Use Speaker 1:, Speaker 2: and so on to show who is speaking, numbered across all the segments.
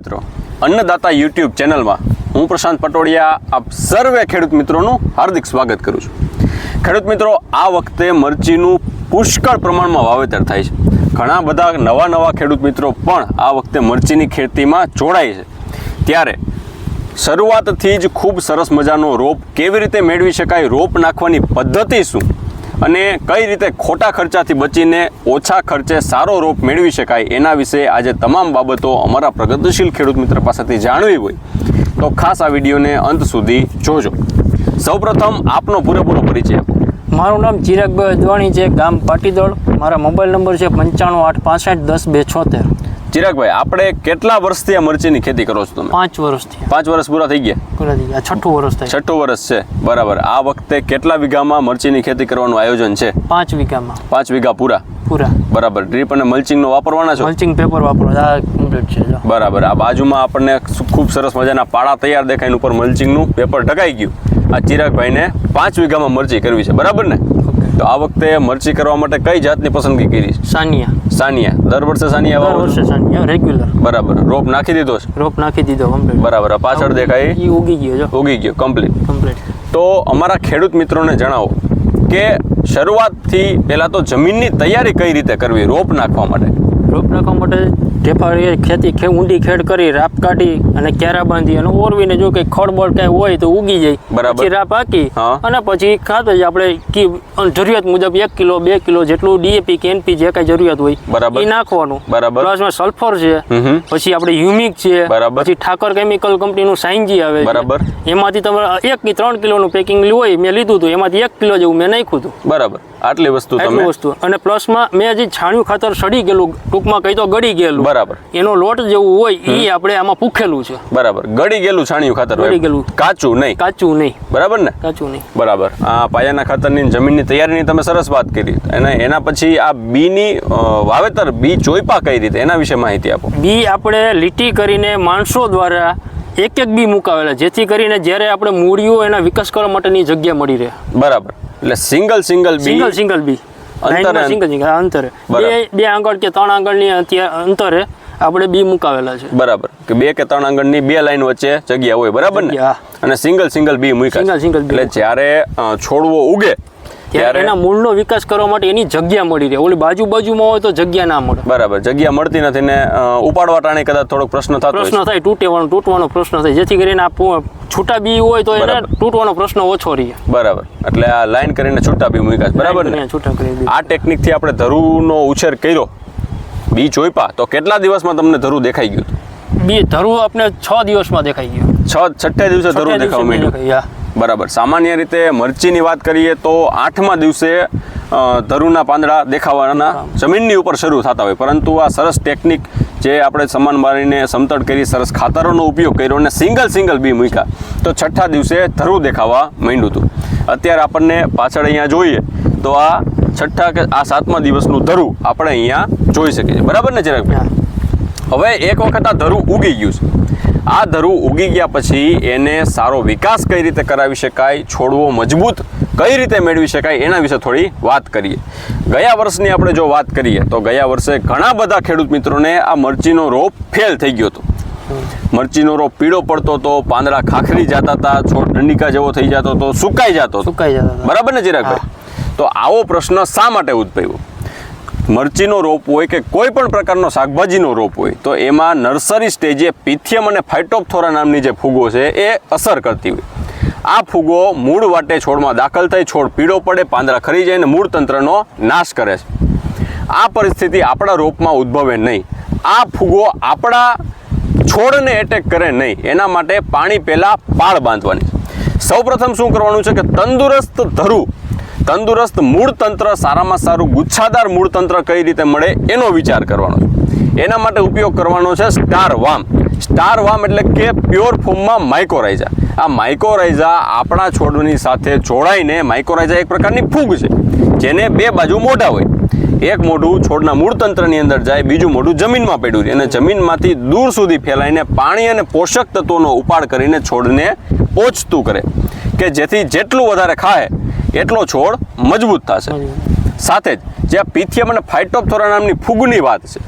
Speaker 1: મિત્રો, અન્નદાતા યુટ્યુબ ચેનલમાં હું પ્રશાંત પટોડિયા આપ સર્વે ખેડૂત મિત્રોનું હાર્દિક સ્વાગત કરું છું. ખેડૂત મિત્રો, આ વખતે મરચીનું પુષ્કળ પ્રમાણમાં વાવેતર થાય છે. ઘણા બધા નવા ખેડૂત મિત્રો પણ આ વખતે મરચીની ખેતીમાં જોડાય છે. ત્યારે શરૂઆતથી જ ખૂબ સરસ મજાનો રોપ કેવી રીતે મેળવી શકાય, રોપ નાખવાની પદ્ધતિ શું અને કઈ રીતે ખોટા ખર્ચાથી બચીને ઓછા ખર્ચે સારો રોપ મેળવી શકાય, એના વિશે આજે તમામ બાબતો અમારા પ્રગતિશીલ ખેડૂત મિત્ર પાસેથી જાણવી હોય તો ખાસ આ વિડીયોને અંત સુધી જોજો. સૌપ્રથમ આપનો પૂરેપૂરો પરિચય આપો.
Speaker 2: મારું નામ ચિરાગભાઈ અદવાણી છે, ગામ પાટીદળ. મારા મોબાઈલ નંબર છે 9586510276.
Speaker 1: ચિરાગભાઈ, આપણે કેટલા વર્ષથી આ મરચીની ખેતી કરો છો તમે?
Speaker 2: 5 વર્ષથી.
Speaker 1: 5 વર્ષ પૂરા થઈ ગયા?
Speaker 2: પૂરા થઈ ગયા. છઠ્ઠું વર્ષ થાય.
Speaker 1: છઠ્ઠું વર્ષ છે, બરાબર. આ વખતે કેટલા વીઘામાં મરચીની ખેતી કરવાનું આયોજન છે?
Speaker 2: 5 વીઘામાં.
Speaker 1: 5 વીઘા પૂરા? બરાબર. ડ્રીપ અને મલ્ચિંગનો વાપરવાના છો?
Speaker 2: મલ્ચિંગ પેપર વાપરવા કમ્પ્લીટ છે.
Speaker 1: બરાબર. આ બાજુમાં આપણને ખૂબ સરસ મજાના પાળા તૈયાર દેખાય, ઉપર મલ્ચિંગનું પેપર ઢકાઈ ગયું. આ ચિરાગભાઈને 5 વીઘામાં મરચી કરવી છે, બરાબર ને? તો આ વખતે મરચી કરવા માટે કઈ જાતની પસંદગી કરી? સાનિયા. દર વર્ષે સાનિયા વાવો?
Speaker 2: દર વર્ષે સાનિયા રેગ્યુલર.
Speaker 1: બરાબર. રોપ નાખી દીધો છે?
Speaker 2: રોપ નાખી દીધો કમ્પ્લીટ.
Speaker 1: બરાબર. પાછળ દેખાય
Speaker 2: ઈ ઉગી ગયો.
Speaker 1: ઉગી ગયો કમ્પ્લીટ. તો અમારા ખેડૂત મિત્રોને જણાવો કે શરૂઆતથી પહેલા તો જમીનની તૈયારી કઈ રીતે કરવી રોપ નાખવા માટે?
Speaker 2: રોપ નાખવા માટે ઢેફાળી ખેતી ઊંડી ખેડ કરી, રાપ કાઢી અને ક્યારા બાંધી અને ઓરવીને જો કંઈ ખડબડ કાંઈ હોય તો ઉગી જાય.
Speaker 1: બરાબર.
Speaker 2: પછી રાપ હાકી અને પછી ખાતર આપણે જરૂરિયાત મુજબ 1 કિલો 2 કિલો જેટલું ડીએપી કે એનપી જે કાંઈ જરૂરિયાત હોય એ નાખવાનું.
Speaker 1: બરાબર.
Speaker 2: પ્લસમાં સલ્ફર છે, પછી આપણે હ્યુમિક છે, પછી ઠાકર કેમિકલ કંપનીનું સાઇનજી આવે છે.
Speaker 1: બરાબર.
Speaker 2: એમાંથી તમારે 1 થી 3 કિલોનું પેકિંગ હોય મેં લીધું હતું, એમાંથી 1 કિલો જેવું મેં નાખ્યું હતું.
Speaker 1: બરાબર. આટલી વસ્તુ
Speaker 2: અને પ્લસમાં મેં હજી છાણિયું ખાતર સડી ગયેલું, ટૂંકમાં કહી તો ગળી ગયેલું.
Speaker 1: બરાબર.
Speaker 2: એનો લોટ જેવું હોય એ આપણે આમાં પૂખેલું છે.
Speaker 1: બરાબર. ગળી ગયેલું છાણિયું ખાતર?
Speaker 2: ગળી ગયેલું.
Speaker 1: કાચું નહીં. બરાબર ને?
Speaker 2: કાચું નહીં.
Speaker 1: બરાબર. આ પાયાના ખાતરની જમીનની તૈયારીની તમે સરસ વાત કરી. અને એના પછી આ બીની વાવેતર, બી ચોઈપા કઈ રીતે, એના વિશે માહિતી આપો.
Speaker 2: બી આપણે લીટી કરીને માણસો દ્વારા એક બી મુકાવેલા, જેથી કરીને જ્યારે આપણે મૂળીઓ એના વિકાસ કરવા માટેની જગ્યા મળી રહે.
Speaker 1: બરાબર. એટલે સિંગલ બી
Speaker 2: અંતરે 2 આંગળ કે 3 આંગળની અંતરે આપણે બી મુકાવેલા છે.
Speaker 1: બરાબર. કે 2 કે 3 આંગળની 2 લાઈન વચ્ચે જગ્યા હોય, બરાબર ને? અને સિંગલ બી મૂક્યા. એટલે જ્યારે છોડવો ઉગે
Speaker 2: ત્યારે એના મૂળનો વિકાસ કરવા માટે એની જગ્યા મળી રહે. ઓલી બાજુમાં હોય તો જગ્યા ના મળે.
Speaker 1: બરાબર. જગ્યા મળતી નથી ને ઉપાડવા ટાણે કદાચ થોડોક પ્રશ્ન
Speaker 2: થાય, તૂટવાનો પ્રશ્ન થાય, જેથી કરીને આ છૂટા બી હોય તો એને તૂટવાનો પ્રશ્ન ઓછો રહે.
Speaker 1: બરાબર. એટલે આ લાઈન કરીને છૂટા બી મૂક્યા, બરાબર ને? આ ટેકનિકથી આપણે ધરુનો ઉછેર કર્યો, બી ચોઈપા, તો કેટલા દિવસમાં તમને ધરુ દેખાઈ ગયું?
Speaker 2: બી ધરુ આપણે 6 દિવસમાં દેખાઈ ગયું.
Speaker 1: છઠ્ઠે દિવસે ધરુ દેખાવા માંડ્યું. બરાબર. સામાન્ય રીતે મરચીની વાત કરીએ તો 8મા દિવસે ધરુના પાંદડા દેખાવાના જમીનની ઉપર શરૂ થતા હોય, પરંતુ આ સરસ ટેકનિક જે આપણે સમાન મારીને સમતળ કરી, સરસ ખાતરોનો ઉપયોગ કર્યો અને સિંગલ બી મૂક્યા તો 6ઠ્ઠા દિવસે ધરુ દેખાવા માંડ્યું હતું. અત્યારે આપણને પાછળ અહીંયા જોઈએ તો આ 6ઠ્ઠા કે આ 7મા દિવસનું ધરુ આપણે અહીંયા જોઈ શકીએ છીએ, બરાબર ને ચિરાગભાઈ? હવે એક વખત આ ધરુ ઉગી ગયું છે. આ ધરુ ઉગી ગયા પછી એને સારો વિકાસ કઈ રીતે કરાવી શકાય, છોડવો મજબૂત કઈ રીતે મેળવી શકાય, એના વિશે થોડી વાત કરીએ. ગયા વર્ષની આપણે જો વાત કરીએ તો ગયા વર્ષે ઘણા બધા ખેડૂત મિત્રોને આ મરચીનો રોપ ફેલ થઈ ગયો હતો. મરચીનો રોપ પીળો પડતો હતો, પાંદડા ખાખરી જતા હતા, છોડ દંડિકા જેવો થઈ જતો હતો, સુકાઈ જતો હતો. બરાબર ને ચિરાગભાઈ? તો આવો પ્રશ્ન શા માટે ઉદ્ભવ્યો? મરચીનો રોપ હોય કે કોઈ પણ પ્રકારનો શાકભાજીનો રોપ હોય તો એમાં નર્સરી સ્ટેજે પિથિયમ અને ફાઇટોપ્થોરા નામની જે ફૂગો છે એ અસર કરતી હોય. આ ફૂગો મૂળ વાટે છોડમાં દાખલ થઈ, છોડ પીળો પડે, પાંદડા ખરી જાય અને મૂળ તંત્રનો નાશ કરે છે. આ પરિસ્થિતિ આપણા રોપમાં ઉદ્ભવે નહીં. આ ફૂગો આપણા છોડને એટેક કરે નહીં, એના માટે પાણી પહેલાં પાળ બાંધવાની. સૌપ્રથમ શું કરવાનું છે કે તંદુરસ્ત મૂળ તંત્ર, સારામાં સારું ગુચ્છાદાર મૂળ તંત્ર કઈ રીતે મળે એનો વિચાર કરવાનો છે. એના માટે ઉપયોગ કરવાનો છે સ્ટાર વામ એટલે કે પ્યોર ફોર્મમાં માઇકોરાઇઝા. આ માઇકોરાઇઝા આપણા છોડની સાથે જોડાઈને, માઇકોરાઇઝા એક પ્રકારની ફૂગ છે જેને 2 બાજુ મોઢા હોય. એક મોઢું છોડના મૂળ તંત્રની અંદર જાય, બીજું મોઢું જમીનમાં પડ્યું રહે અને જમીનમાંથી દૂર સુધી ફેલાઈને પાણી અને પોષક તત્વોનો ઉપાડ કરીને છોડને પોચતું કરે કે જેથી જેટલું વધારે ખાય એટલો છોડ મજબૂત થશે. સાથે જ જે પિથિયમ અને ફાઇટોપ્થોરા નામની ફૂગની વાત છે,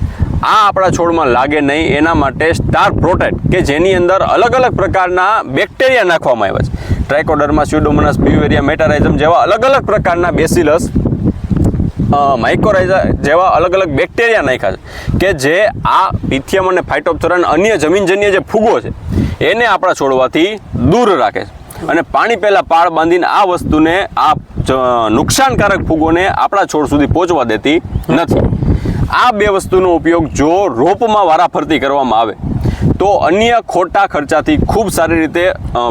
Speaker 1: આ આપણા છોડમાં લાગે નહીં એના માટે સ્ટાર પ્રોટેક્ટ કે જેની અંદર અલગ અલગ પ્રકારના બેક્ટેરિયા નાખવામાં આવ્યા છે. ટ્રાઇકોડર્મા, સ્યુડોમોનાસ, બ્યુવેરિયા, મેટારાઇઝમ જેવા અલગ અલગ પ્રકારના બેસિલસ, માઇકોરાઇઝા જેવા અલગ અલગ બેક્ટેરિયા નાખ્યા છે કે જે આ પિથિયમ અને ફાઇટોપ્થોરા અન્ય જમીનજન્ય જે ફૂગો છે એને આપણા છોડવાથી દૂર રાખે છે. અને પાણી પહેલાં પાળ બાંધીને આ વસ્તુને, આ નુકસાનકારક ફૂગોને આપણા છોડ સુધી પહોંચવા દેતી નથી. આ બે વસ્તુનો ઉપયોગ જો રોપમાં વારાફરતી કરવામાં આવે તો અન્ય ખોટા ખર્ચાથી ખૂબ સારી રીતે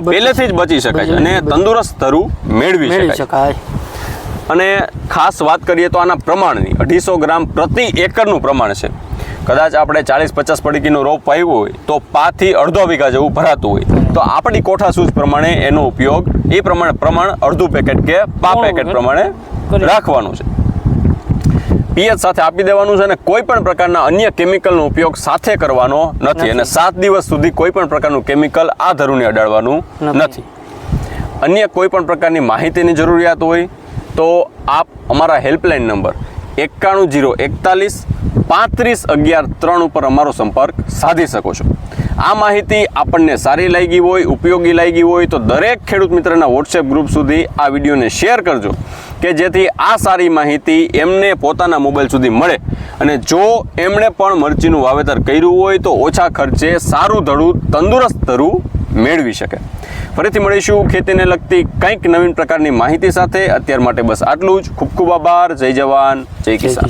Speaker 1: પહેલેથી જ બચી શકાય છે અને તંદુરસ્ત ધરું મેળવી શકાય. અને ખાસ વાત કરીએ તો આના પ્રમાણની 250 ગ્રામ પ્રતિ એકરનું પ્રમાણ છે. કદાચ આપણે 40-50 પડીકીનો રોપ વાવ્યો હોય તો 5 થી અડધો વીઘા જેવું ભરાતું હોય તો આપણી કોઠા સૂઝ પ્રમાણે એનો ઉપયોગ એ પ્રમાણ અડધું પેકેટ કે પા પેકેટ પ્રમાણે રાખવાનું છે. પીએચ સાથે આપી દેવાનું છે અને કોઈ પણ પ્રકારના અન્ય કેમિકલનો ઉપયોગ સાથે કરવાનો નથી. અને 7 દિવસ સુધી કોઈ પણ પ્રકારનું કેમિકલ આ ધરુને અડાડવાનું નથી. અન્ય કોઈ પણ પ્રકારની માહિતીની જરૂરિયાત હોય તો આપ અમારા હેલ્પલાઇન નંબર 9101451113 ઉપર અમારો સંપર્ક સાધી શકો છો. આ માહિતી આપણને સારી લાગી હોય, ઉપયોગી લાગી હોય તો દરેક ખેડૂત મિત્રના વોટ્સએપ ગ્રુપ સુધી આ વિડીયોને શેર કરજો કે જેથી આ સારી માહિતી એમને પોતાના મોબાઈલ સુધી મળે અને જો એમણે પણ મરચીનું વાવેતર કર્યું હોય તો ઓછા ખર્ચે સારું ધરું, તંદુરસ્ત ધરું મેળવી શકે. ફરીથી મળીશું ખેતીને લગતી કંઈક નવીન પ્રકારની માહિતી સાથે. અત્યાર માટે બસ આટલું જ. ખૂબ ખૂબ આભાર. જય જવાન, જય કિસાન.